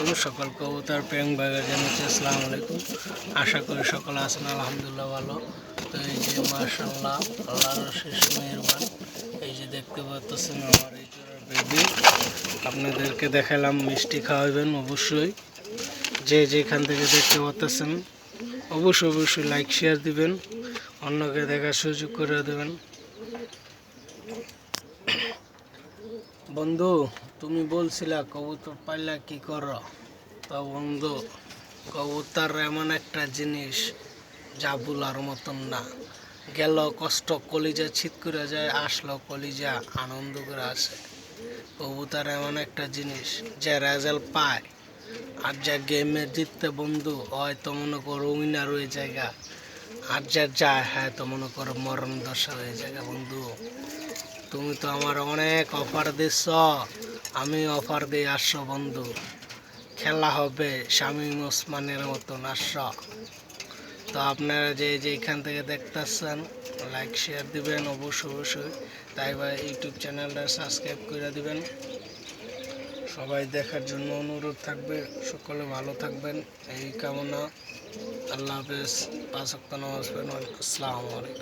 আলাইকুম। সকল কবুতর প্রেম ভাইদের জানাচ্ছি আসসালামু আলাইকুম। আশা করি সকলে আছেন আলহামদুলিল্লাহ ভালো। তো এই যে মাশাআল্লাহ আল্লাহর শেষ মেহেরবান, এই যে দেখতে পাচ্ছেন আমার এই জোড়ার বেবি। আপনাদেরকে দেখালাম, মিষ্টি খাওয়াবেন অবশ্যই। যে যেখান থেকে দেখতে পাচ্ছেন অবশ্যই লাইক শেয়ার দিবেন, অন্যকে দেখার সুযোগ করে দেবেন। বন্ধু, তুমি বলছিলা কবুতর পাইলা কি করো? তো বন্ধু, কবুতর এমন একটা জিনিস যা বলার মতন না। গেল কষ্ট, কলিজা ছিট করে যায়, আসলো কলিজা আনন্দ করে আসে। কবুতর এমন একটা জিনিস যে রেজাল্ট পায় আর যা গেমে জিততে বন্ধু হয়তো মনে করো উইনার হয়ে জায়গা, আর যা যায় হ্যাঁ তো মনে করো মরণ দশা হয়ে জায়গা। বন্ধু, তুমি তো আমার অনেক অফার দিচ্ছ, আমি অফার দিয়ে আসছো বন্ধু। খেলা হবে শামীম ওসমানের মতন আসছো। তো আপনারা যে যেখান থেকে দেখতেছেন লাইক শেয়ার দিবেন অবশ্যই। তাই বা ইউটিউব চ্যানেলটা সাবস্ক্রাইব করে দিবেন। সবাই দেখার জন্য অনুরোধ থাকবে। সকলে ভালো থাকবেন এই কামনা। আল্লাহ হাফেজ। 5 ওয়াক্ত নামাজ পড়ুন। আসসালামু আলাইকুম।